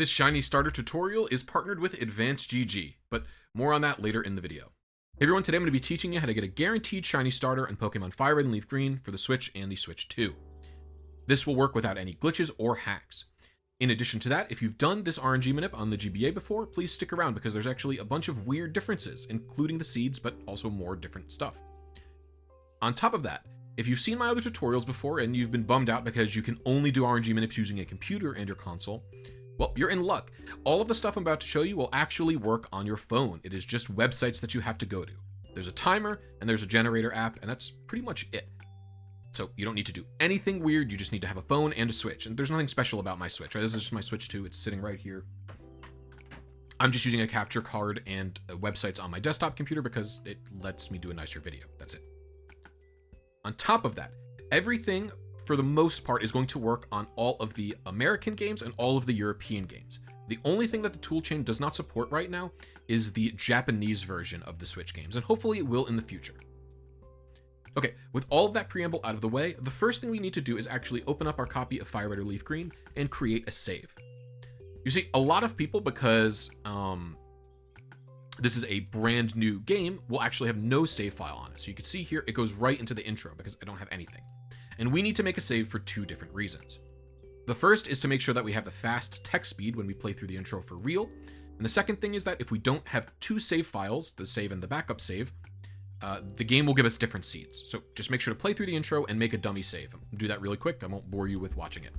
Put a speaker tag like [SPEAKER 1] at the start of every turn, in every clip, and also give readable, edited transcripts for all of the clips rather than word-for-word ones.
[SPEAKER 1] This Shiny Starter tutorial is partnered with Advanced GG, but more on that later in the video. Hey everyone, today I'm going to be teaching you how to get a guaranteed Shiny Starter on Pokemon Fire Red and Leaf Green for the Switch and the Switch 2. This will work without any glitches or hacks. In addition to that, if you've done this RNG manip on the GBA before, please stick around because there's actually a bunch of weird differences, including the seeds, but also more different stuff. On top of that, if you've seen my other tutorials before and you've been bummed out because you can only do RNG manips using a computer and your console, well, you're in luck. All of the stuff I'm about to show you will actually work on your phone. It is just websites that you have to go to. There's a timer and there's a generator app, and that's pretty much it. So you don't need to do anything weird, you just need to have a phone and a Switch. And there's nothing special about my Switch, right? This is just my Switch 2, it's sitting right here. I'm just using a capture card and websites on my desktop computer because it lets me do a nicer video. That's it. On top of that, everything for the most part is going to work on all of the American games and all of the European games. The only thing that the toolchain does not support right now is the Japanese version of the Switch games, and hopefully it will in the future. Okay, with all of that preamble out of the way, the first thing we need to do is actually open up our copy of Fire Red or Leaf Green and create a save. You see, a lot of people, because this is a brand new game, will actually have no save file on it. So you can see here, it goes right into the intro because I don't have anything. And we need to make a save for two different reasons. The first is to make sure that we have the fast text speed when we play through the intro for real. And the second thing is that if we don't have two save files, the save and the backup save, the game will give us different seeds. So just make sure to play through the intro and make a dummy save. I'll do that really quick. I won't bore you with watching it.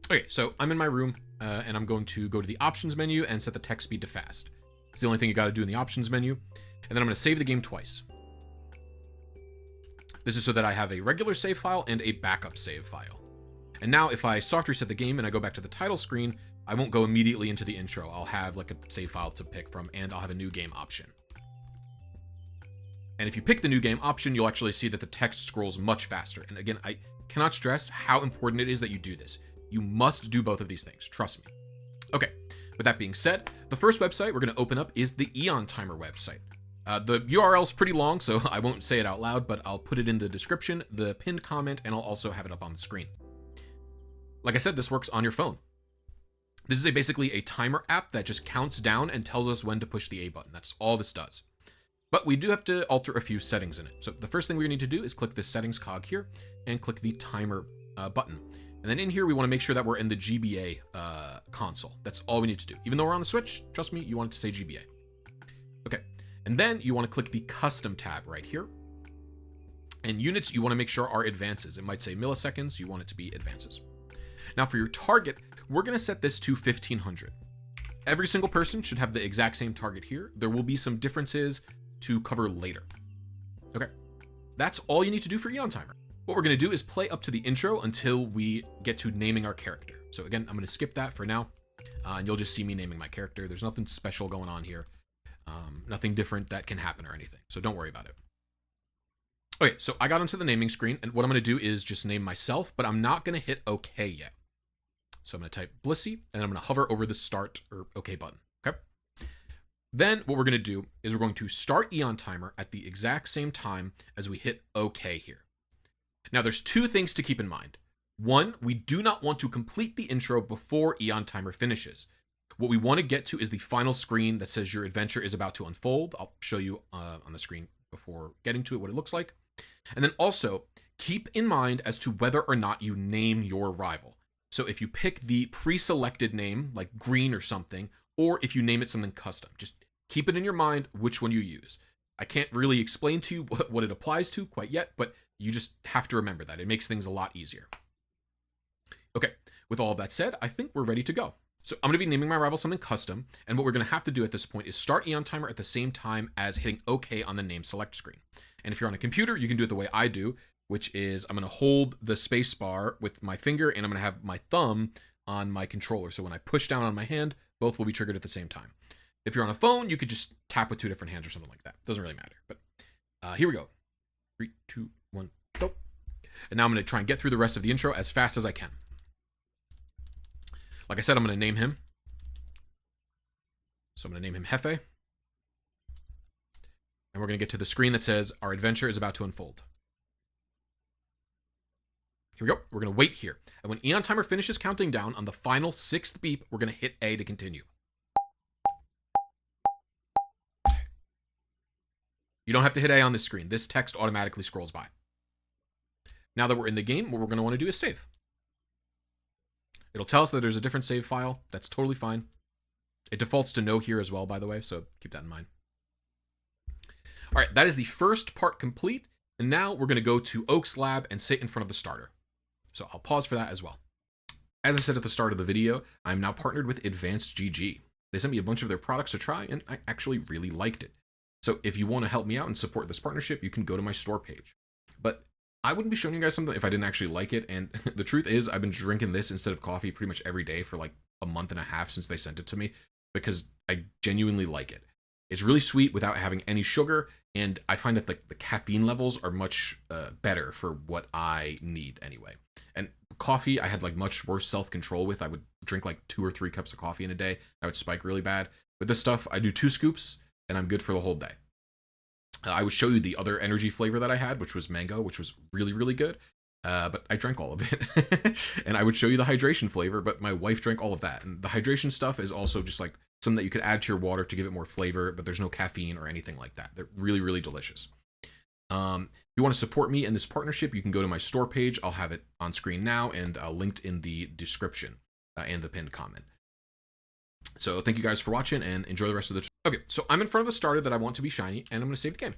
[SPEAKER 1] Okay, so I'm in my room and I'm going to go to the options menu and set the text speed to fast. It's the only thing you got to do in the options menu. And then I'm going to save the game twice. This is so that I have a regular save file and a backup save file. And now if I soft reset the game and I go back to the title screen, I won't go immediately into the intro. I'll have like a save file to pick from, and I'll have a new game option. And if you pick the new game option, you'll actually see that the text scrolls much faster. And again, I cannot stress how important it is that you do this. You must do both of these things, trust me. Okay, with that being said, the first website we're going to open up is the EonTimer website. The URL is pretty long, so I won't say it out loud, but I'll put it in the description, the pinned comment, and I'll also have it up on the screen. Like I said, this works on your phone. This is basically a timer app that just counts down and tells us when to push the A button. That's all this does. But we do have to alter a few settings in it. So the first thing we need to do is click the settings cog here and click the timer button. And then in here, we want to make sure that we're in the GBA console. That's all we need to do. Even though we're on the Switch, trust me, you want it to say GBA. Okay. And then you want to click the custom tab right here. And units, you want to make sure are advances. It might say milliseconds. You want it to be advances. Now for your target, we're going to set this to 1500. Every single person should have the exact same target here. There will be some differences to cover later. Okay, that's all you need to do for EonTimer. What we're going to do is play up to the intro until we get to naming our character. So again, I'm going to skip that for now, and you'll just see me naming my character. There's nothing special going on here. Nothing different that can happen or anything, so don't worry about it. Okay, so I got onto the naming screen, and what I'm going to do is just name myself, but I'm not going to hit OK yet. So I'm going to type blisy, and I'm going to hover over the start or OK button. Okay. Then what we're going to do is we're going to start EonTimer at the exact same time as we hit OK here. Now there's two things to keep in mind. One, we do not want to complete the intro before EonTimer finishes. What we want to get to is the final screen that says your adventure is about to unfold. I'll show you on the screen before getting to it what it looks like. And then also keep in mind as to whether or not you name your rival. So if you pick the pre-selected name like green or something, or if you name it something custom, just keep it in your mind which one you use. I can't really explain to you what it applies to quite yet, but you just have to remember that. It makes things a lot easier. Okay, with all of that said, I think we're ready to go. So I'm going to be naming my rival something custom, and what we're going to have to do at this point is start EonTimer at the same time as hitting OK on the name select screen. And if you're on a computer, you can do it the way I do, which is I'm going to hold the space bar with my finger, and I'm going to have my thumb on my controller. So when I push down on my hand, both will be triggered at the same time. If you're on a phone, you could just tap with two different hands or something like that. Doesn't really matter. But here we go. 3, 2, 1, go. And now I'm going to try and get through the rest of the intro as fast as I can. Like I said, I'm going to name him. So I'm going to name him Hefe. And we're going to get to the screen that says our adventure is about to unfold. Here we go. We're going to wait here. And when EonTimer finishes counting down on the final 6th beep, we're going to hit A to continue. You don't have to hit A on this screen. This text automatically scrolls by. Now that we're in the game, what we're going to want to do is save. It'll tell us that there's a different save file. That's totally fine. It defaults to no here as well, by the way, so keep that in mind. All right, that is the first part complete. And now we're going to go to Oak's lab and sit in front of the starter. So I'll pause for that as well. As I said at the start of the video, I'm now partnered with Advanced GG. They sent me a bunch of their products to try, and I actually really liked it. So if you want to help me out and support this partnership, you can go to my store page. But I wouldn't be showing you guys something if I didn't actually like it. And the truth is, I've been drinking this instead of coffee pretty much every day for like a month and a half since they sent it to me, because I genuinely like it. It's really sweet without having any sugar, and I find that the caffeine levels are much better for what I need anyway. And coffee, I had like much worse self-control with. I would drink like 2 or 3 cups of coffee in a day. I would spike really bad. With this stuff, I do 2 scoops, and I'm good for the whole day. I would show you the other energy flavor that I had, which was mango, which was really, really good. But I drank all of it. And I would show you the hydration flavor, but my wife drank all of that. And the hydration stuff is also just like something that you could add to your water to give it more flavor, but there's no caffeine or anything like that. They're really, really delicious. If you want to support me in this partnership, you can go to my store page. I'll have it on screen now and linked in the description and the pinned comment. So thank you guys for watching and enjoy the rest of the... Okay, so I'm in front of the starter that I want to be shiny, and I'm going to save the game.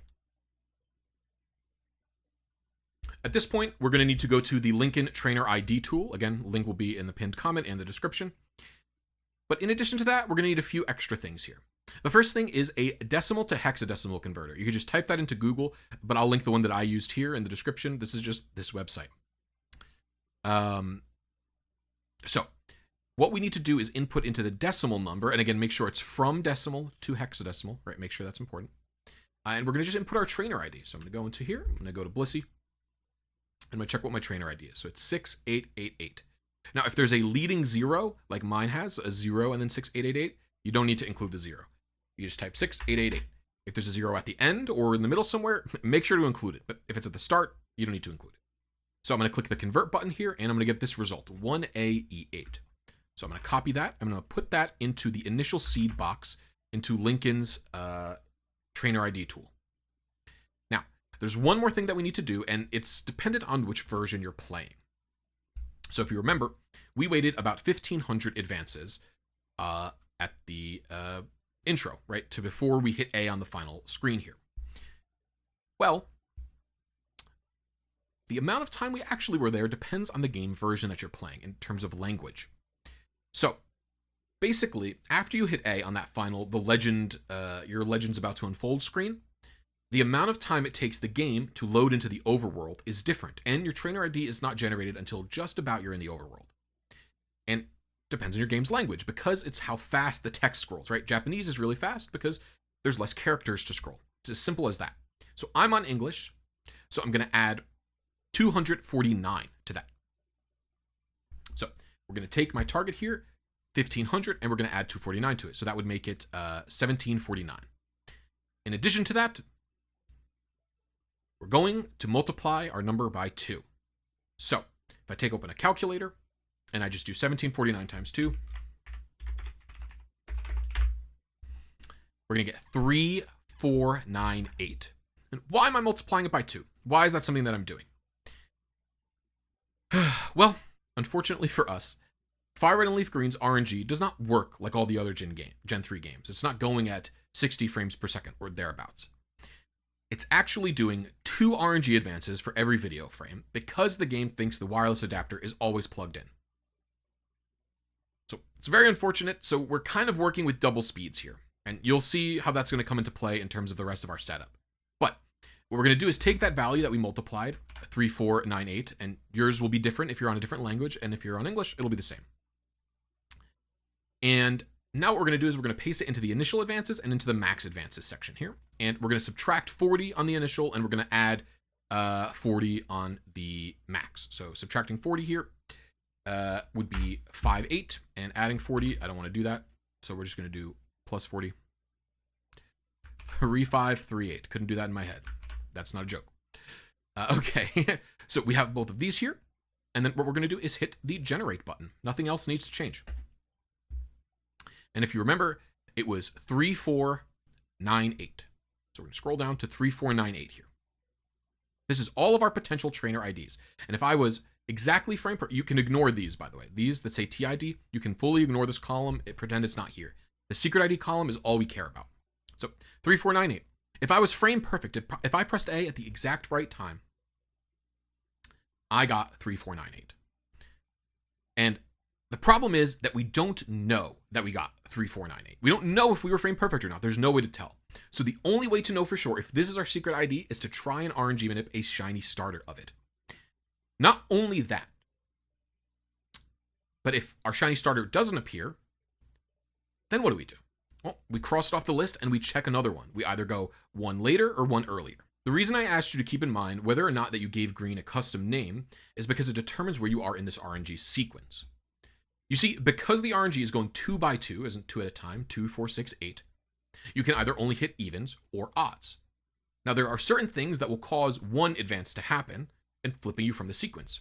[SPEAKER 1] At this point, we're going to need to go to the Lincoln Trainer ID tool. Again, link will be in the pinned comment and the description. But in addition to that, we're going to need a few extra things here. The first thing is a decimal to hexadecimal converter. You can just type that into Google, but I'll link the one that I used here in the description. This is just this website. So what we need to do is input into the decimal number, and again, make sure it's from decimal to hexadecimal, right? Make sure that's important. And we're going to just input our trainer ID. So I'm going to go into here. I'm going to go to blisy. I'm going to check what my trainer ID is. So it's 6888. Now, if there's a leading 0, like mine has, a 0 and then 6888, you don't need to include the 0. You just type 6888. If there's a 0 at the end or in the middle somewhere, make sure to include it. But if it's at the start, you don't need to include it. So I'm going to click the convert button here, and I'm going to get this result, 1AE8. So I'm going to copy that. I'm going to put that into the initial seed box into Lincoln's trainer ID tool. Now, there's one more thing that we need to do, and it's dependent on which version you're playing. So if you remember, we waited about 1,500 advances at the intro, right, to before we hit A on the final screen here. Well, the amount of time we actually were there depends on the game version that you're playing in terms of language. So basically, after you hit A on that final, the legend, your legend's about to unfold screen, the amount of time it takes the game to load into the overworld is different, and your trainer ID is not generated until just about you're in the overworld. And depends on your game's language, because it's how fast the text scrolls, right? Japanese is really fast because there's less characters to scroll. It's as simple as that. So I'm on English, so I'm going to add 249 to that. So we're going to take my target here, 1,500, and we're going to add 249 to it. So that would make it 1,749. In addition to that, we're going to multiply our number by 2. So if I take open a calculator and I just do 1749 times 2, we're going to get 3498. And why am I multiplying it by 2? Why is that something that I'm doing? Well, unfortunately for us, Fire Red and Leaf Green's RNG does not work like all the other Gen 3 games. It's not going at 60 frames per second or thereabouts. It's actually doing 2 RNG advances for every video frame because the game thinks the wireless adapter is always plugged in. So it's very unfortunate. So we're kind of working with double speeds here, and you'll see how that's going to come into play in terms of the rest of our setup. But what we're going to do is take that value that we multiplied, 3498, and yours will be different if you're on a different language, and if you're on English, it'll be the same. And now what we're going to do is we're going to paste it into the initial advances and into the max advances section here. And we're going to subtract 40 on the initial, and we're going to add 40 on the max. So subtracting 40 here would be 58, and adding 40, I don't want to do that. So we're just going to do plus 40. 3538. Couldn't do that in my head. That's not a joke. Okay, so we have both of these here. And then what we're going to do is hit the generate button. Nothing else needs to change. And if you remember, it was 3498. So we're going to scroll down to 3498 here. This is all of our potential trainer IDs. And if I was exactly frame per, you can ignore these, by the way. These that say TID, you can fully ignore this column, pretend it's not here. The secret ID column is all we care about. So 3498. If I was frame perfect, if I pressed A at the exact right time, I got 3498. And the problem is that we don't know that we got 3498. We don't know if we were frame perfect or not. There's no way to tell. So the only way to know for sure if this is our secret ID is to try and RNG manip a shiny starter of it. Not only that, but if our shiny starter doesn't appear, then what do? Well, we cross it off the list and we check another one. We either go one later or one earlier. The reason I asked you to keep in mind whether or not that you gave green a custom name is because it determines where you are in this RNG sequence. You see, because the RNG is going 2 by 2, isn't 2 at a time, 2, 4, 6, 8, you can either only hit evens or odds. Now, there are certain things that will cause one advance to happen and flipping you from the sequence.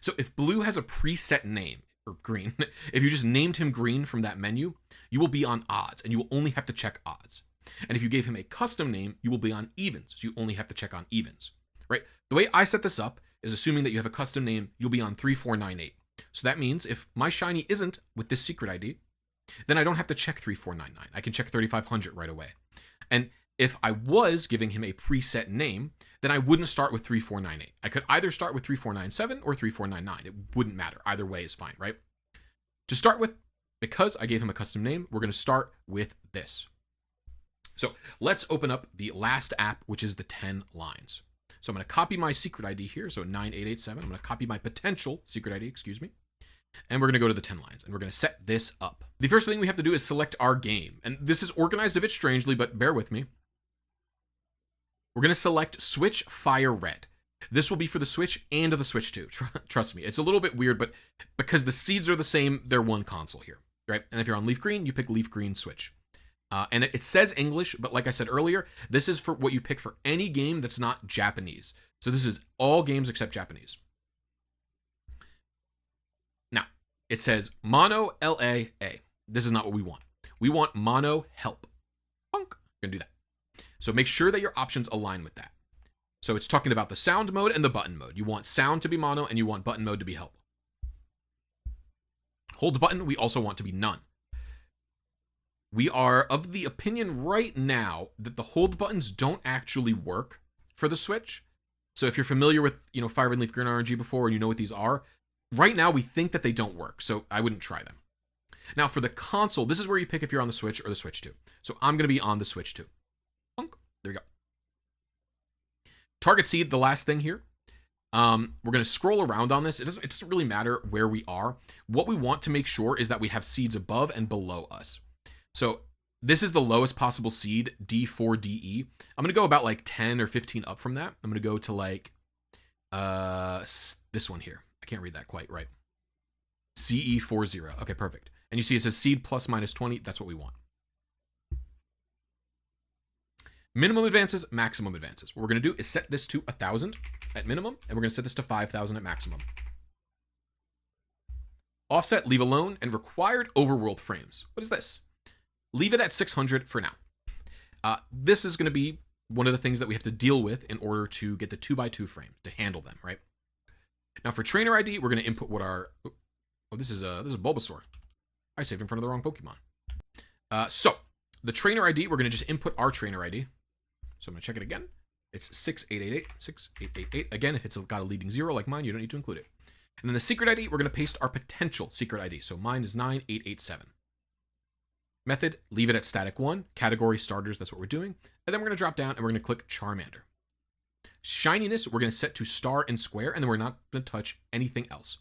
[SPEAKER 1] So if blue has a preset name, or green, if you just named him green from that menu, you will be on odds and you will only have to check odds. And if you gave him a custom name, you will be on evens, so you only have to check on evens, right? The way I set this up is assuming that you have a custom name, you'll be on 3498. So that means if my shiny isn't with this secret ID, then I don't have to check 3499. I can check 3500 right away. And if I was giving him a preset name, then I wouldn't start with 3498. I could either start with 3497 or 3499. It wouldn't matter. Either way is fine, right? To start with, because I gave him a custom name, we're going to start with this. So let's open up the last app, which is the 10 lines. So I'm going to copy my secret ID here. So 9887. I'm going to copy my potential secret ID, and we're going to go to the 10 lines and we're going to set this up. The first thing we have to do is select our game. And this is organized a bit strangely, but bear with me. We're going to select Switch Fire Red. This will be for the Switch and the Switch 2. Trust me, it's a little bit weird, but because the seeds are the same, they're one console here, right? And if you're on Leaf Green, you pick Leaf Green Switch. And it says English, but like I said earlier, this is for what you pick for any game that's not Japanese. So this is all games except Japanese. Now, it says Mono LAA. This is not what we want. We want Mono Help. Punk. We're going to do that. So make sure that your options align with that. So it's talking about the sound mode and the button mode. You want sound to be mono and you want button mode to be help. Hold button, we also want to be none. We are of the opinion right now that the hold buttons don't actually work for the Switch. So if you're familiar with, Fire Red Leaf Green RNG before and you know what these are, right now we think that they don't work, so I wouldn't try them. Now for the console, this is where you pick if you're on the Switch or the Switch 2. So I'm going to be on the Switch 2. There we go. Target seed, the last thing here. We're going to scroll around on this. It doesn't really matter where we are. What we want to make sure is that we have seeds above and below us. So this is the lowest possible seed, D4DE. I'm going to go about like 10 or 15 up from that. I'm going to go to like this one here. I can't read that quite right. CE40. Okay, perfect. And you see it says seed plus minus 20. That's what we want. Minimum advances, maximum advances. What we're going to do is set this to 1,000 at minimum, and we're going to set this to 5,000 at maximum. Offset, leave alone, and required overworld frames. What is this? Leave it at 600 for now. This is going to be one of the things that we have to deal with in order to get the 2x2 frame to handle them, right? Now for trainer ID, we're going to input what our... Oh, this is a Bulbasaur. I saved in front of the wrong Pokemon. So the trainer ID, we're going to just input our trainer ID. So I'm going to check it again. It's 6888, 6888. Again, if it's got a leading 0 like mine, you don't need to include it. And then the secret ID, we're going to paste our potential secret ID. So mine is 9887. Method, leave it at static 1. Category, starters, that's what we're doing. And then we're going to drop down and we're going to click Charmander. Shininess, we're going to set to star and square, and then we're not going to touch anything else.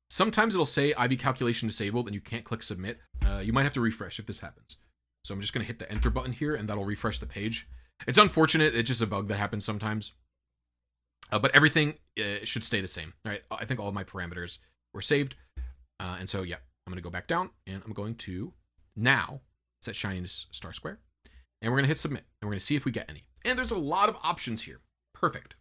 [SPEAKER 1] Sometimes it'll say IB calculation disabled and you can't click submit. You might have to refresh if this happens. So I'm just going to hit the enter button here and that'll refresh the page. It's unfortunate. It's just a bug that happens sometimes. But everything should stay the same. All right. I think all of my parameters were saved. And so, yeah, I'm going to go back down and I'm going to now set shininess star square. And we're going to hit submit and we're going to see if we get any. And there's a lot of options here. Perfect.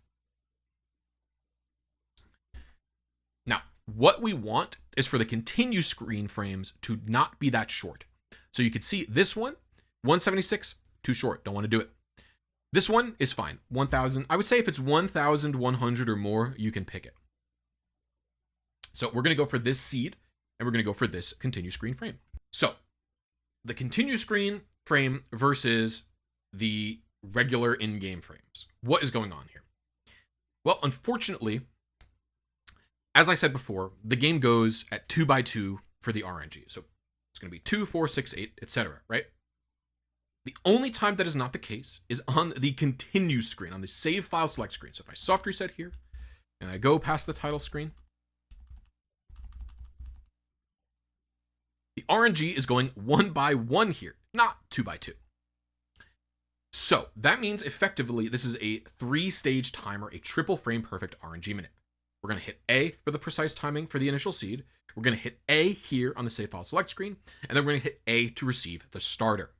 [SPEAKER 1] Now, What we want is for the continue screen frames to not be that short. So you can see this one, 176, too short, don't want to do it. This one is fine, 1000. I would say if it's 1100 or more, you can pick it. So we're going to go for this seed, and we're going to go for this continue screen frame. So the continue screen frame versus the regular in-game frames. What is going on here? Well, unfortunately, as I said before, the game goes at 2x2 for the RNG. So it's going to be 2, 4, 6, 8, etc., right? The only time that is not the case is on the continue screen, on the save file select screen. So if I soft reset here, and I go past the title screen, the RNG is going 1x1 here, not 2x2. So that means effectively this is a 3-stage timer, a triple frame perfect RNG manip. We're going to hit A for the precise timing for the initial seed. We're going to hit A here on the save file select screen, and then we're going to hit A to receive the starter.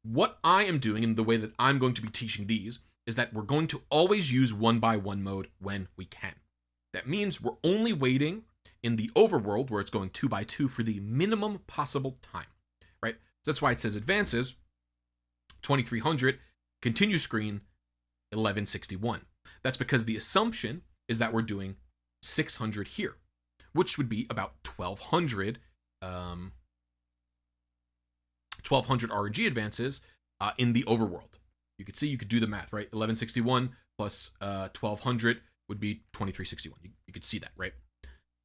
[SPEAKER 1] What I am doing, and the way that I'm going to be teaching these, is that we're going to always use 1x1 mode when we can. That means we're only waiting in the overworld where it's going 2x2 for the minimum possible time, right? So that's why it says advances 2300, continue screen 1161. That's because the assumption is that we're doing 600 here, which would be about 1200 RNG advances in the overworld. You could see, you could do the math, right? 1161 plus 1200 would be 2361. You could see that, right?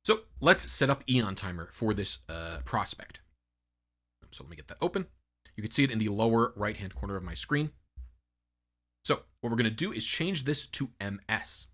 [SPEAKER 1] So let's set up EonTimer for this prospect. So let me get that open. You can see it in the lower right-hand corner of my screen. So what we're going to do is change this to MS.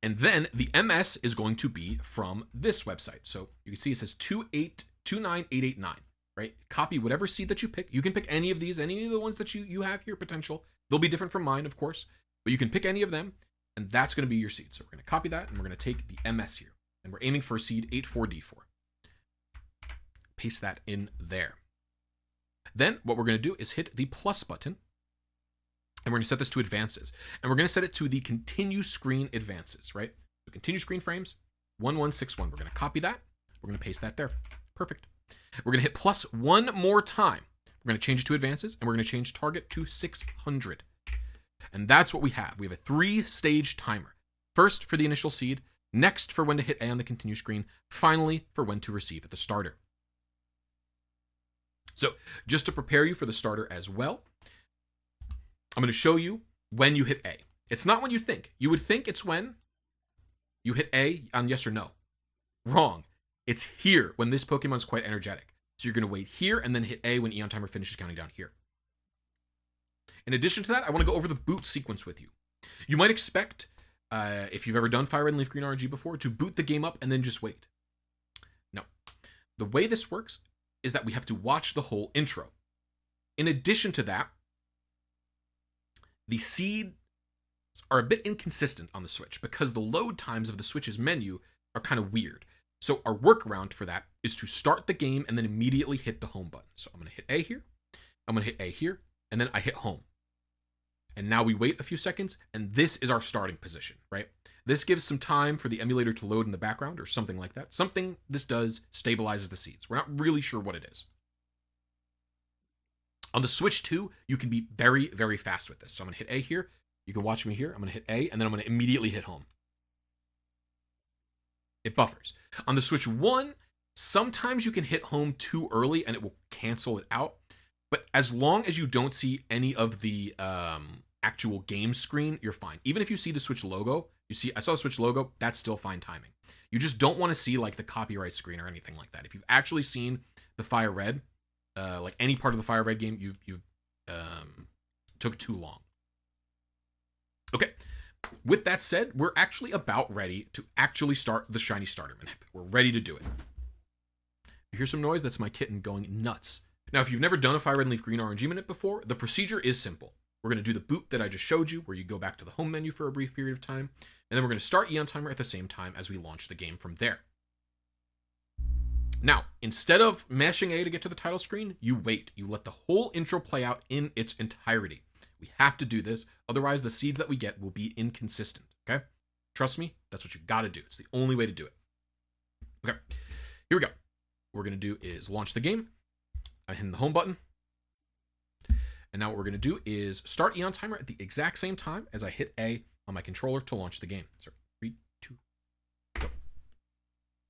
[SPEAKER 1] And then the MS is going to be from this website. So you can see it says 2929889, right? Copy whatever seed that you pick. You can pick any of these, any of the ones that you have here, potential. They'll be different from mine, of course, but you can pick any of them, and that's going to be your seed. So we're going to copy that, and we're going to take the MS here, and we're aiming for seed 84D4. Paste that in there. Then what we're going to do is hit the plus button, and we're going to set this to advances. And we're going to set it to the continue screen advances, right? So continue screen frames, 1161. We're going to copy that. We're going to paste that there. Perfect. We're going to hit plus one more time. We're going to change it to advances, and we're going to change target to 600. And that's what we have. We have a 3-stage timer. First for the initial seed, next for when to hit A on the continue screen, finally for when to receive at the starter. So just to prepare you for the starter as well, I'm going to show you when you hit A. It's not when you think. You would think it's when you hit A on yes or no. Wrong. It's here when this Pokemon is quite energetic. So you're going to wait here and then hit A when EonTimer finishes counting down here. In addition to that, I want to go over the boot sequence with you. You might expect, if you've ever done Fire Red and Leaf Green RNG before, to boot the game up and then just wait. No. The way this works is that we have to watch the whole intro. In addition to that, the seeds are a bit inconsistent on the Switch because the load times of the Switch's menu are kind of weird. So our workaround for that is to start the game and then immediately hit the home button. So I'm going to hit A here, I'm going to hit A here, and then I hit home. And now we wait a few seconds, and this is our starting position, right? This gives some time for the emulator to load in the background or something like that. Something this does stabilizes the seeds. We're not really sure what it is. On the Switch 2, you can be very, very fast with this. So I'm going to hit A here. You can watch me here. I'm going to hit A, and then I'm going to immediately hit home. It buffers. On the Switch 1, sometimes you can hit home too early, and it will cancel it out. But as long as you don't see any of the actual game screen, you're fine. Even if you see the Switch logo, I saw the Switch logo, that's still fine timing. You just don't want to see like the copyright screen or anything like that. If you've actually seen the Fire Red, like any part of the Fire Red game, you've took too long. Okay, with that said, we're actually about ready to actually start the Shiny Starter Manip. We're ready to do it. You hear some noise? That's my kitten going nuts. Now, if you've never done a Fire Red and Leaf Green RNG Manip before, the procedure is simple. We're going to do the boot that I just showed you, where you go back to the home menu for a brief period of time, and then we're going to start EonTimer at the same time as we launch the game from there. Now, instead of mashing A to get to the title screen, you wait. You let the whole intro play out in its entirety. We have to do this, otherwise the seeds that we get will be inconsistent, okay? Trust me, That's what you got to do. It's the only way to do it. Okay, here we go. What we're going to do is launch the game. I'm hitting the home button. And now what we're going to do is start EonTimer at the exact same time as I hit A on my controller to launch the game. So 3, 2, go.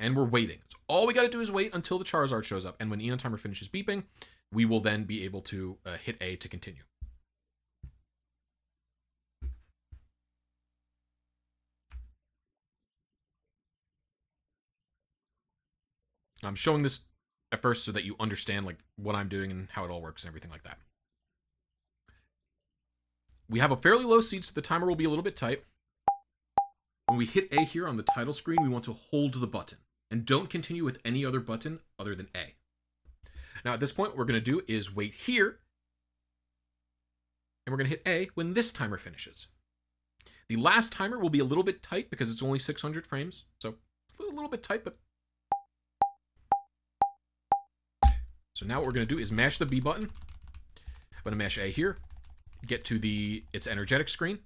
[SPEAKER 1] And we're waiting. So all we got to do is wait until the Charizard shows up. And when EonTimer finishes beeping, we will then be able to hit A to continue. I'm showing this at first so that you understand like what I'm doing and how it all works and everything like that. We have a fairly low seed, so the timer will be a little bit tight. When we hit A here on the title screen, we want to hold the button and don't continue with any other button other than A. Now at this point, what we're going to do is wait here, and we're going to hit A when this timer finishes. The last timer will be a little bit tight because it's only 600 frames, so it's a little bit tight, but... So now what we're going to do is mash the B button. I'm going to mash A here, get to its energetic screen,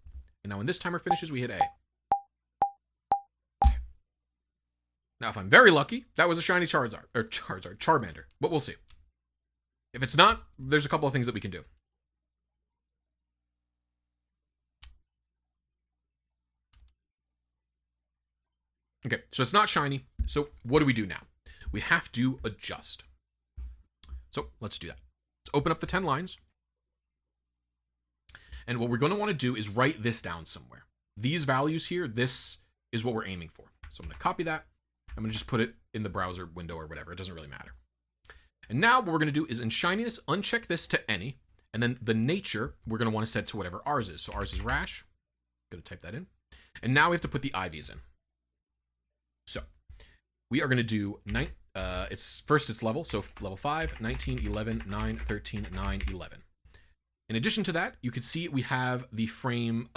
[SPEAKER 1] and now when this timer finishes, we hit A. Now, if I'm very lucky, that was a shiny Charmander, but we'll see. If it's not, there's a couple of things that we can do. Okay, so it's not shiny. So what do we do now? We have to adjust. So let's do that. Let's open up the 10 lines. And what we're going to want to do is write this down somewhere. These values here, this is what we're aiming for. So I'm going to copy that. I'm going to just put it in the browser window or whatever. It doesn't really matter. And now what we're going to do is in shininess, uncheck this to any. And then the nature, we're going to want to set to whatever ours is. So ours is rash. I'm going to type that in. And now we have to put the IVs in. So we are going to do it's level. So level 5, 19, 11, 9, 13, 9, 11. In addition to that, you can see we have the frame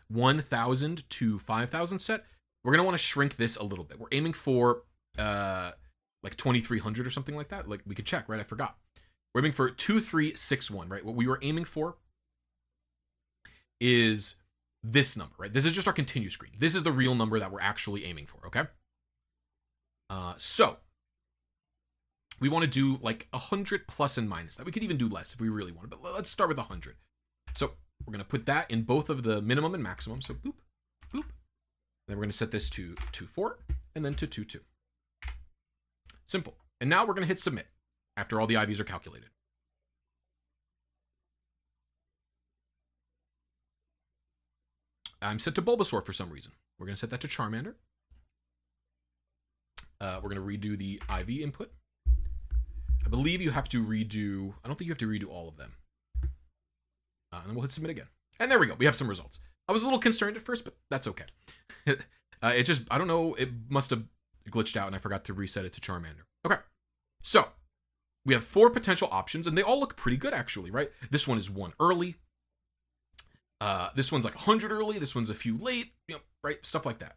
[SPEAKER 1] 1000 to 5000 set. We're going to want to shrink this a little bit. We're aiming for like 2300 or something like that. Like we could check, right? I forgot. We're aiming for 2361, right? What we were aiming for is this number, right? This is just our continue screen. This is the real number that we're actually aiming for, okay? So we want to do like 100 plus and minus that. We could even do less if we really want, but let's start with 100. So we're going to put that in both of the minimum and maximum. So boop, boop. Then we're going to set this to 2.4 and then to 2.2. Simple. And now we're going to hit submit after all the IVs are calculated. I'm set to Bulbasaur for some reason. We're going to set that to Charmander. We're going to redo the IV input. I believe you have to redo... I don't think you have to redo all of them. And then we'll hit submit again. And there we go. We have some results. I was a little concerned at first, but that's okay. It just... I don't know. It must have glitched out and I forgot to reset it to Charmander. Okay. So, we have 4 potential options, and they all look pretty good, actually, right? This one is 1 early. This one's like 100 early. This one's a few late. You know, right? Stuff like that.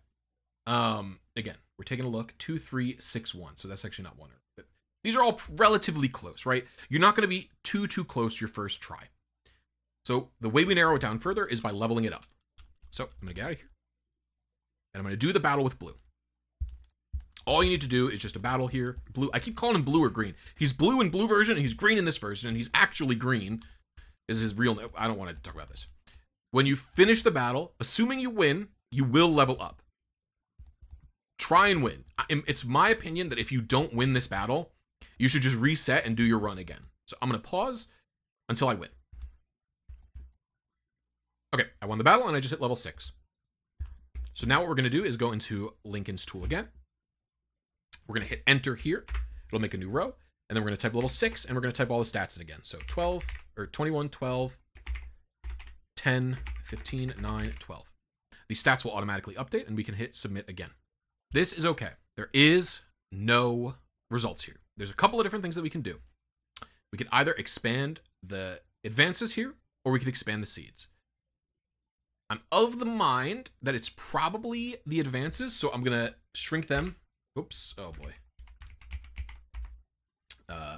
[SPEAKER 1] Again, we're taking a look. 2, 3, 6, 1. So that's actually not 1 early. But these are all relatively close, right? You're not going to be too close your first try. So the way we narrow it down further is by leveling it up. So I'm going to get out of here. And I'm going to do the battle with blue. All you need to do is just a battle here. Blue. I keep calling him blue or green. He's blue in blue version, and he's green in this version, and he's actually green. Is his real name. I don't want to talk about this. When you finish the battle, assuming you win, you will level up. Try and win. It's my opinion that if you don't win this battle, you should just reset and do your run again. So I'm going to pause until I win. Okay, I won the battle, and I just hit level 6. So now what we're going to do is go into Lincoln's tool again. We're going to hit enter here. It'll make a new row. And then we're going to type level 6, and we're going to type all the stats in again. So 12, or 21, 12, 10, 15, 9, 12. These stats will automatically update, and we can hit submit again. This is okay. There is no results here. There's a couple of different things that we can do. We can either expand the advances here, or we can expand the seeds. I'm of the mind that it's probably the advances, so I'm going to shrink them. Oops. Oh, boy.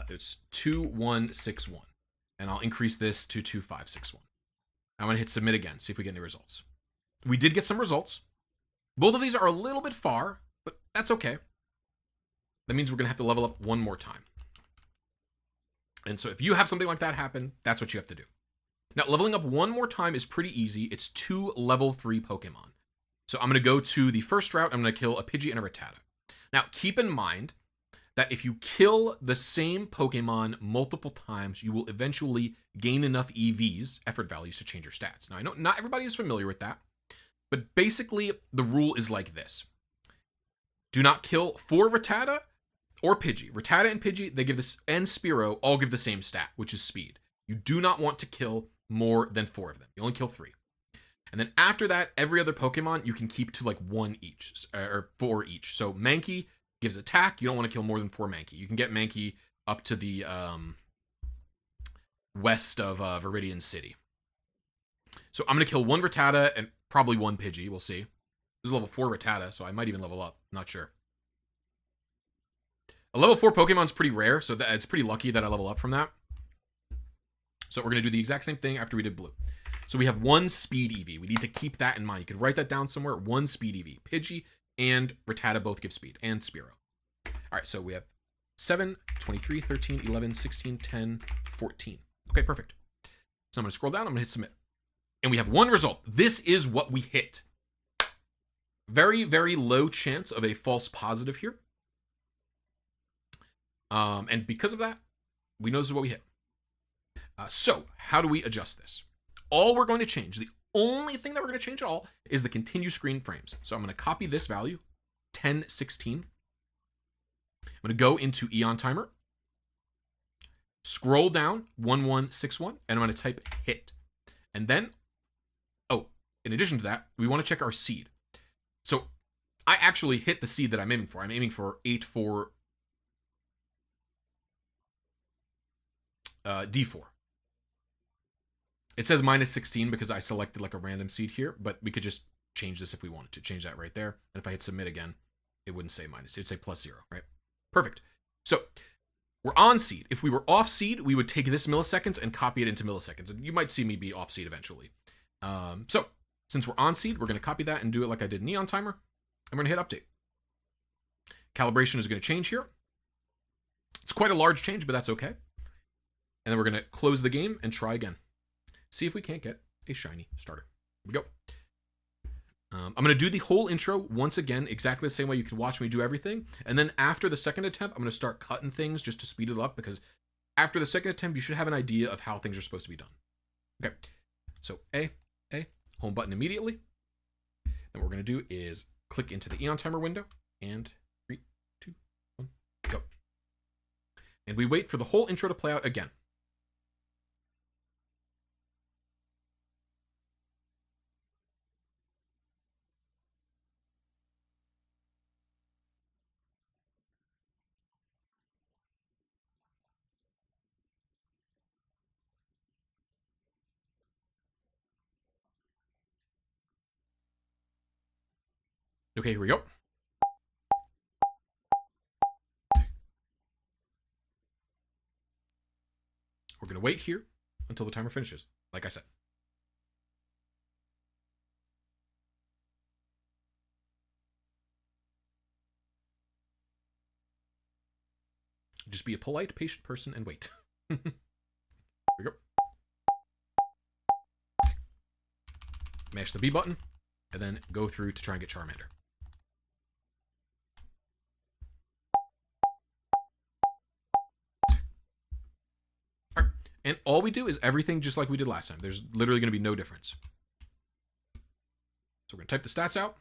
[SPEAKER 1] It's 2161. And I'll increase this to 2561. I'm going to hit submit again, see if we get any results. We did get some results, Both of these are a little bit far, but that's okay. That means we're going to have to level up one more time. And so if you have something like that happen, that's what you have to do. Now, leveling up one more time is pretty easy. It's 2 level 3 Pokemon. So I'm going to go to the first route. I'm going to kill a Pidgey and a Rattata. Now, keep in mind that if you kill the same Pokemon multiple times, you will eventually gain enough EVs, effort values, to change your stats. Now, I know not everybody is familiar with that, but basically the rule is like this. Do not kill 4 Rattata or Pidgey. Rattata and Pidgey, they give this, and Spearow all give the same stat, which is speed. You do not want to kill more than 4 of them. You only kill 3. And then after that, every other Pokemon you can keep to like 1 each, or 4 each. So Mankey gives attack. You don't want to kill more than 4 Mankey. You can get Mankey up to the west of Viridian City. So I'm going to kill 1 Rattata and probably 1 Pidgey. We'll see. This is level 4 Rattata, so I might even level up. Not sure. A level 4 Pokemon's pretty rare, so it's pretty lucky that I level up from that. So we're going to do the exact same thing after we did blue. So we have 1 speed EV. We need to keep that in mind. You could write that down somewhere. 1 speed EV. Pidgey and Rattata both give speed, and Spearow. All right, so we have 7, 23, 13, 11, 16, 10, 14. Okay, perfect. So I'm going to scroll down. I'm going to hit submit. And we have 1 result. This is what we hit. Very, very low chance of a false positive here. And because of that, we know this is what we hit. So how do we adjust this? All we're going to change, the only thing that we're going to change at all, is the continue screen frames. So I'm going to copy this value, 1016. I'm going to go into EonTimer, scroll down 1161, and I'm going to type hit. And then, in addition to that, we want to check our seed. So I actually hit the seed that I'm aiming for. I'm aiming for 8-4 D4. It says -16 because I selected like a random seed here, but we could just change this if we wanted to. Change that right there. And if I hit submit again, it wouldn't say minus. It would say +0, right? Perfect. So we're on seed. If we were off seed, we would take this milliseconds and copy it into milliseconds. And you might see me be off seed eventually. So since we're on seed, we're going to copy that and do it like I did in EonTimer. And we're going to hit update. Calibration is going to change here. It's quite a large change, but that's okay. And then we're going to close the game and try again. See if we can't get a shiny starter. Here we go. I'm going to do the whole intro once again, exactly the same way you can watch me do everything. And then after the second attempt, I'm going to start cutting things just to speed it up, because after the second attempt, you should have an idea of how things are supposed to be done. Okay. So A, home button immediately. Then what we're going to do is click into the EonTimer window, and 3, 2, 1, go. And we wait for the whole intro to play out again. Okay, here we go. We're going to wait here until the timer finishes, like I said. Just be a polite, patient person and wait. Here we go. Mash the B button, and then go through to try and get Charmander. All right. And all we do is everything just like we did last time. There's literally going to be no difference. So we're going to type the stats out.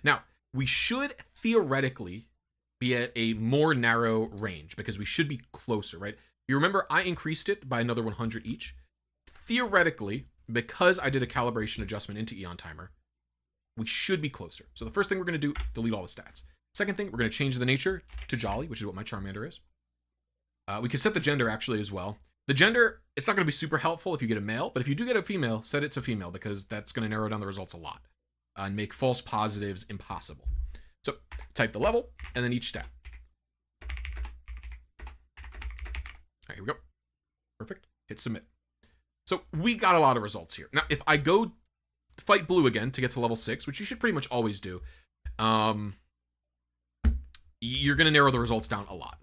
[SPEAKER 1] Now, we should theoretically be at a more narrow range because we should be closer, right? You remember I increased it by another 100 each. Theoretically, because I did a calibration adjustment into EonTimer, we should be closer. So the first thing we're going to do, delete all the stats. Second thing, we're going to change the nature to Jolly, which is what my Charmander is. We can set the gender actually as well. The gender, it's not going to be super helpful if you get a male, but if you do get a female, set it to female because that's going to narrow down the results a lot and make false positives impossible. So type the level and then each stat. All right, here we go. Perfect. Hit submit. So we got a lot of results here. Now, if I go fight blue again to get to level 6, which you should pretty much always do. You're going to narrow the results down a lot.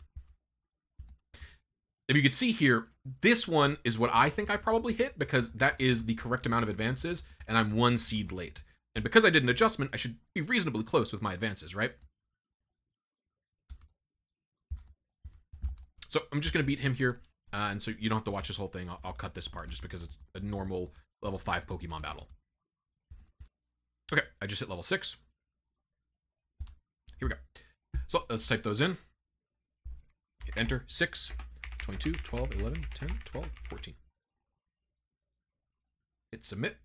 [SPEAKER 1] If you could see here, this one is what I think I probably hit because that is the correct amount of advances, and I'm 1 seed late. And because I did an adjustment, I should be reasonably close with my advances, right? So I'm just going to beat him here, and so you don't have to watch this whole thing. I'll cut this part just because it's a normal level 5 Pokemon battle. Okay, I just hit level 6. Here we go. So let's type those in. Hit enter. 6, 22, 12, 11, 10, 12, 14. Hit submit.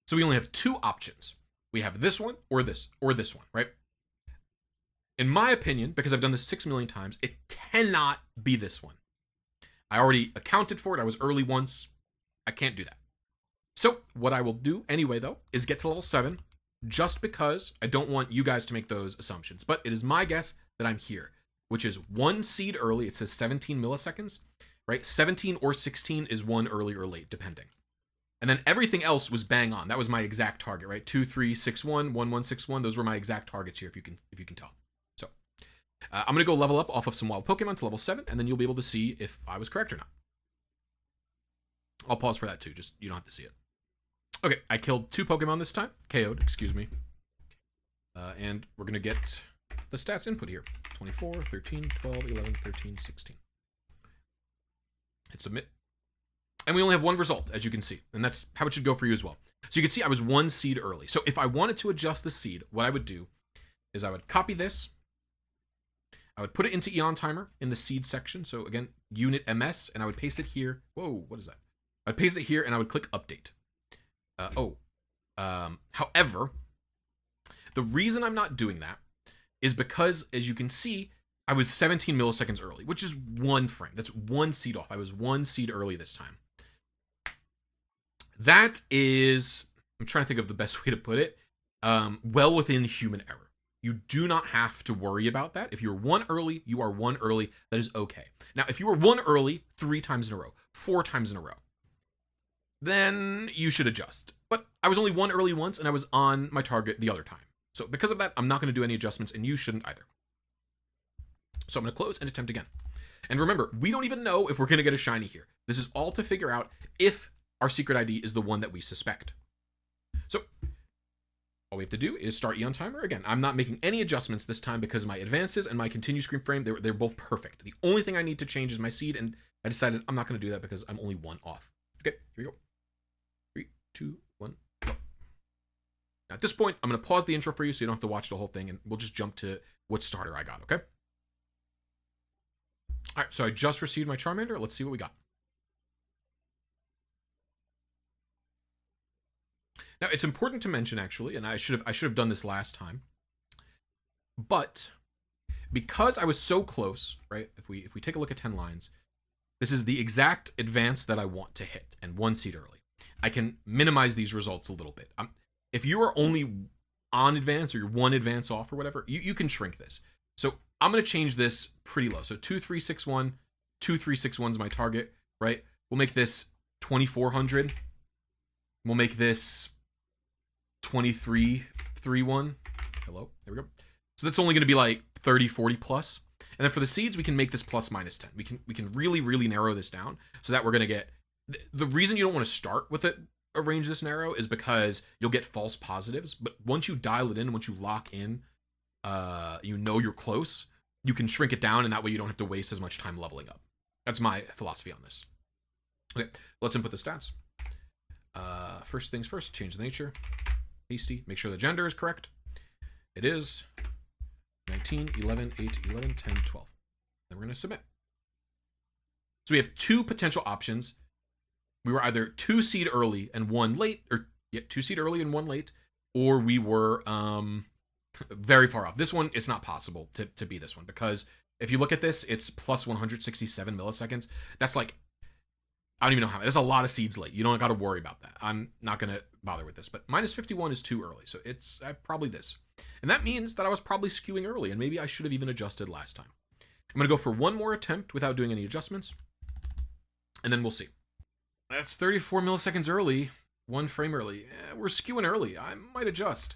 [SPEAKER 1] So we only have 2 options. We have this one or this one, right? In my opinion, because I've done this 6 million times, it cannot be this one. I already accounted for it. I was early once. I can't do that. So what I will do anyway, though, is get to level 7, just because I don't want you guys to make those assumptions. But it is my guess that I'm here, which is 1 seed early. It says 17 milliseconds, right? 17 or 16 is 1 early or late, depending. And then everything else was bang on. That was my exact target, right? 2, 3, 6, 1, 1, 1, 6, 1. Those were my exact targets here, if you can tell. So I'm going to go level up off of some wild Pokemon to level 7, and then you'll be able to see if I was correct or not. I'll pause for that too, just you don't have to see it. Okay, I killed 2 Pokemon this time. KO'd, excuse me. And we're going to get the stats input here. 24, 13, 12, 11, 13, 16. Hit submit. And we only have 1 result, as you can see. And that's how it should go for you as well. So you can see I was 1 seed early. So if I wanted to adjust the seed, what I would do is I would copy this. I would put it into EonTimer in the seed section. So again, unit MS, and I would paste it here. Whoa, what is that? I'd paste it here, and I would click update. However, the reason I'm not doing that is because, as you can see, I was 17 milliseconds early, which is 1 frame. That's 1 seed off. I was 1 seed early this time. That is, I'm trying to think of the best way to put it, well within human error. You do not have to worry about that. If you're 1 early, you are 1 early. That is okay. Now, if you were 1 early 3 times in a row, 4 times in a row, then you should adjust. But I was only 1 early once, and I was on my target the other time. So because of that, I'm not going to do any adjustments, and you shouldn't either. So I'm going to close and attempt again. And remember, we don't even know if we're going to get a shiny here. This is all to figure out if our secret ID is the one that we suspect. So all we have to do is start EonTimer. Again, I'm not making any adjustments this time because my advances and my continue screen frame, they're both perfect. The only thing I need to change is my seed, and I decided I'm not going to do that because I'm only 1 off. Okay, here we go. 3, 2, 1, go. Now at this point, I'm going to pause the intro for you so you don't have to watch the whole thing, and we'll just jump to what starter I got, okay? All right, so I just received my Charmander. Let's see what we got. Now, it's important to mention, actually, and I should have done this last time, but because I was so close, right? If we take a look at 10 lines, this is the exact advance that I want to hit, and 1 seed early. I can minimize these results a little bit. If you are only on advance, or you're 1 advance off, or whatever, you can shrink this. So I'm going to change this pretty low. So 2361, 2361 is my target, right? We'll make this 2400. We'll make this 2331. Hello, there we go. So that's only going to be like 30, 40 plus. And then for the seeds, we can make this plus minus 10. We can really, really narrow this down so that we're going to get... The reason you don't want to start with a range this narrow is because you'll get false positives. But once you dial it in, once you lock in, you know you're close, you can shrink it down, and that way you don't have to waste as much time leveling up. That's my philosophy on this. Okay, let's input the stats. First things first, change the nature. Hasty. Make sure the gender is correct. It is 19, 11, 8, 11, 10, 12. Then we're going to submit. So we have 2 potential options. We were either 2 seed early and 1 late, or 2 seed early and 1 late, or we were very far off. This one, it's not possible to be this one, because if you look at this, it's plus 167 milliseconds. That's like, I don't even know how many. There's a lot of seeds late. You don't got to worry about that. I'm not going to bother with this, but minus 51 is too early. So it's probably this. And that means that I was probably skewing early, and maybe I should have even adjusted last time. I'm going to go for 1 more attempt without doing any adjustments, and then we'll see. That's 34 milliseconds early. 1 frame early. We're skewing early. I might adjust.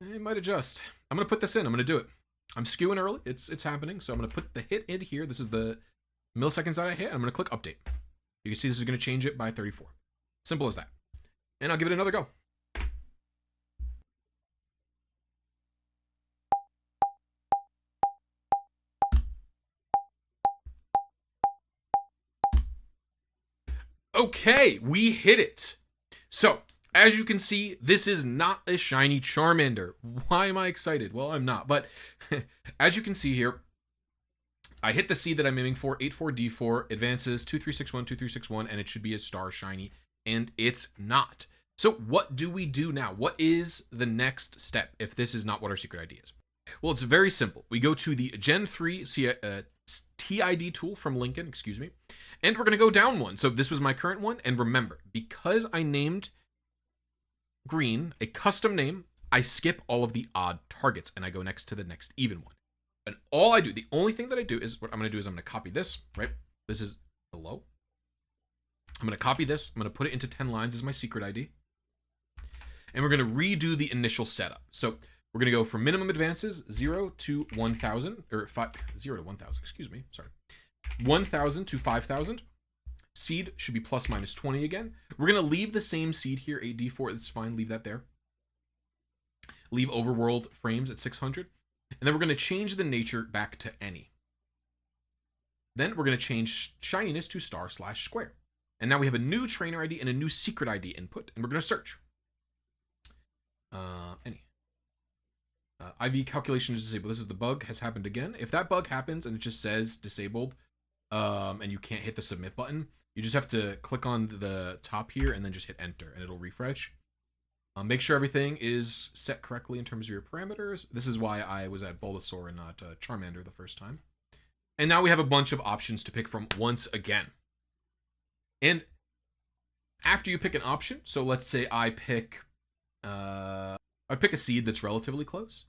[SPEAKER 1] I'm going to put this in. I'm going to do it. I'm skewing early. It's happening. So I'm going to put the hit in here. This is the milliseconds that I hit. I'm going to click update. You can see this is going to change it by 34. Simple as that. And I'll give it another go. Okay, we hit it. So, as you can see, this is not a shiny Charmander. Why am I excited? Well, I'm not. But as you can see here, I hit the seed that I'm aiming for, 84D4, advances 2361, 2361, and it should be a star shiny, and it's not. So what do we do now? What is the next step if this is not what our secret ID is? Well, it's very simple. We go to the Gen 3 TID tool from Lincoln, excuse me, and we're going to go down one. So this was my current one, and remember, because I named green a custom name, I skip all of the odd targets, and I go next to the next even one. And all I do, the only thing that I do is, what I'm going to do is I'm going to copy this, right? This is hello. I'm going to copy this. I'm going to put it into 10 lines as my secret ID. And we're going to redo the initial setup. So we're going to go from minimum advances 0 to 1,000, or 0 to 1,000, excuse me, sorry. 1,000 to 5,000. Seed should be plus minus 20 again. We're going to leave the same seed here, 8D4, it's fine, leave that there. Leave overworld frames at 600. And then we're going to change the nature back to any. Then we're going to change shininess to star/square. And now we have a new trainer ID and a new secret ID input. And we're going to search. Any. IV calculation is disabled. This is the bug has happened again. If that bug happens and it just says disabled, and you can't hit the submit button, you just have to click on the top here and then just hit enter and it'll refresh. Make sure everything is set correctly in terms of your parameters. This is why I was at Bulbasaur and not Charmander the first time. And now we have a bunch of options to pick from once again. And after you pick an option, so let's say I pick, I'd pick a seed that's relatively close.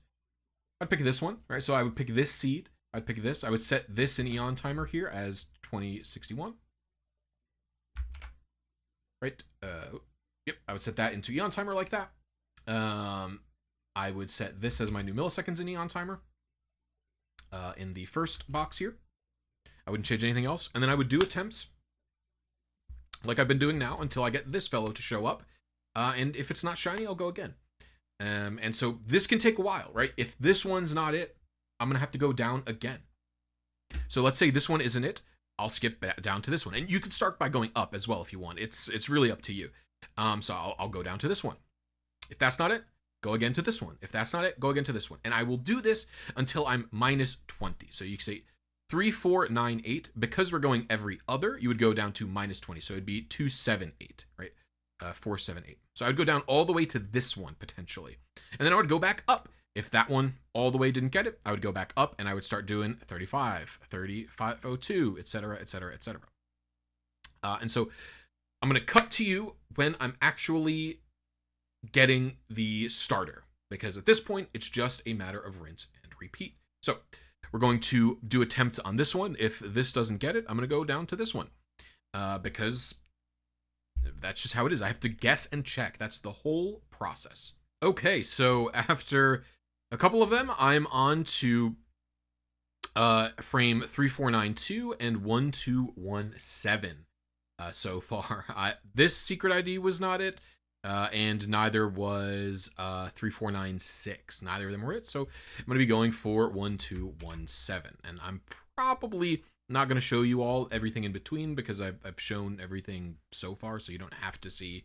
[SPEAKER 1] I'd pick this one, right? So I would pick this seed. I'd pick this. I would set this in EonTimer here as 2061. Right? Yep, I would set that into EonTimer like that. I would set this as my new milliseconds in EonTimer. In the first box here. I wouldn't change anything else. And then I would do attempts like I've been doing now until I get this fellow to show up. And if it's not shiny, I'll go again. And so this can take a while, right? If this one's not it, I'm going to have to go down again. So let's say this one isn't it. I'll skip back down to this one. And you can start by going up as well if you want. It's really up to you. So I'll go down to this one. If that's not it, go again to this one. If that's not it, go again to this one. And I will do this until I'm minus 20. So you can say 3, 4, 9, 8. Because we're going every other, you would go down to minus 20. So it'd be 2, 7, 8, right? 4, 7, 8. So I would go down all the way to this one potentially. And then I would go back up. If that one all the way didn't get it, I would go back up and I would start doing 35, 3502, etc., etc., etc. And so I'm going to cut to you when I'm actually getting the starter, because at this point, it's just a matter of rinse and repeat. So we're going to do attempts on this one. If this doesn't get it, I'm going to go down to this one, because that's just how it is. I have to guess and check. That's the whole process. Okay, so after a couple of them, I'm on to frame 3492 and 1217. So far, this secret ID was not it, and neither was 3496. Neither of them were it. So I'm going to be going for 1217, and I'm probably not going to show you all everything in between because I've shown everything so far, so you don't have to see,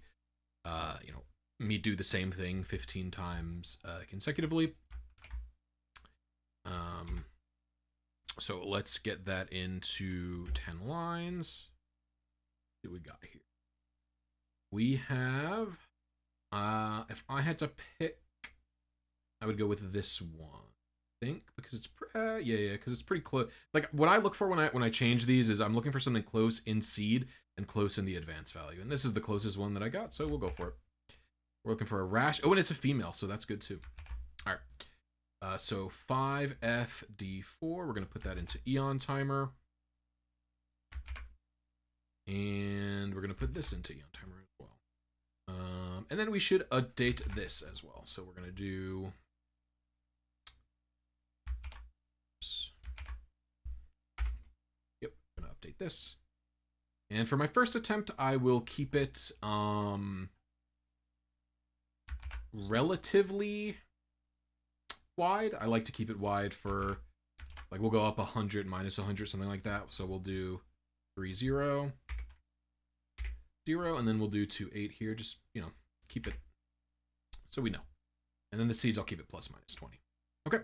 [SPEAKER 1] me do the same thing 15 times consecutively. So let's get that into 10 lines. What we got here? We have, if I had to pick, I would go with this one. I think because it's because it's pretty close. Like what I look for when I change these is I'm looking for something close in seed and close in the advance value, and this is the closest one that I got, so we'll go for it. We're looking for a rash. Oh, and it's a female, so that's good too. All right. So 5FD4. We're gonna put that into EonTimer. And we're going to put this into EonTimer as well. And then we should update this as well. So we're going to do... Yep, I'm going to update this. And for my first attempt, I will keep it relatively wide. I like to keep it wide for, like, we'll go up 100, minus 100, something like that. So we'll do 3, 0, 0, and then we'll do 2, 8 here. Just, you know, keep it so we know. And then the seeds, I'll keep it plus minus 20. Okay.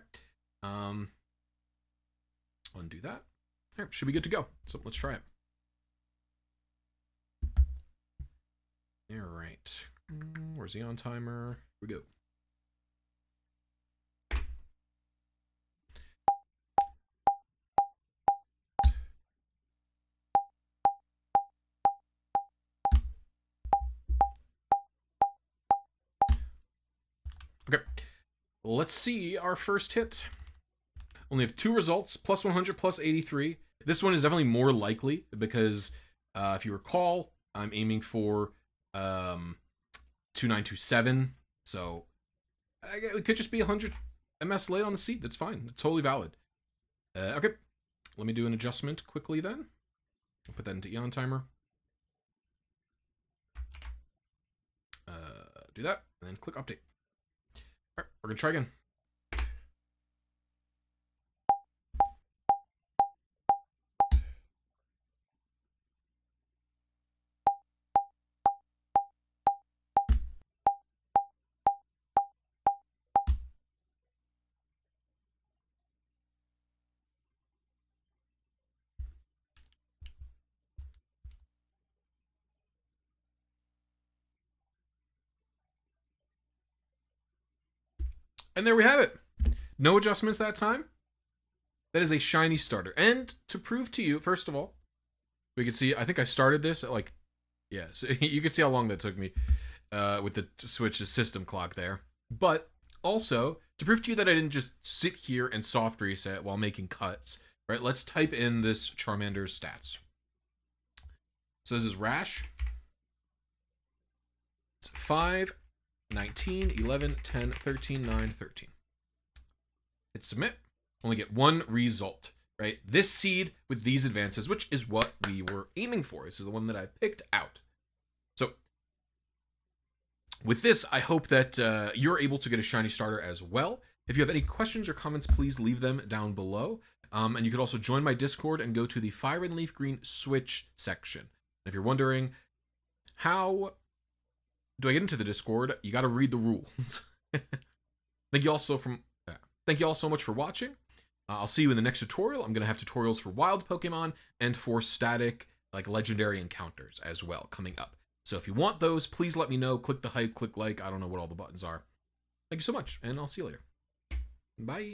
[SPEAKER 1] Undo that. All right, should be good to go. So let's try it. All right. Where's the EonTimer? Here we go. Okay, let's see our first hit. Only have 2 results, plus 100, plus 83. This one is definitely more likely because if you recall, I'm aiming for 2927. So it could just be 100 MS late on the seed. That's fine. It's totally valid. Okay, let me do an adjustment quickly then. I'll put that into EonTimer. Do that, and then click update. All right, we're gonna try again. And there we have it. No adjustments that time. That is a shiny starter. And to prove to you, first of all, we can see, I think I started this at like, yeah, so you can see how long that took me with the Switch's system clock there. But also, to prove to you that I didn't just sit here and soft reset while making cuts, right? Let's type in this Charmander's stats. So this is Rash. It's 5, 19, 11, 10, 13, 9, 13. Hit submit. Only get 1 result, right? This seed with these advances, which is what we were aiming for. This is the one that I picked out. So with this, I hope that you're able to get a shiny starter as well. If you have any questions or comments, please leave them down below. And you could also join my Discord and go to the Fire and Leaf Green Switch section. And if you're wondering, how do I get into the Discord? You got to read the rules. Thank you all so much for watching. I'll see you in the next tutorial. I'm going to have tutorials for wild Pokemon and for static, like, legendary encounters as well coming up. So if you want those, please let me know. Click the hype, click like. I don't know what all the buttons are. Thank you so much, and I'll see you later. Bye.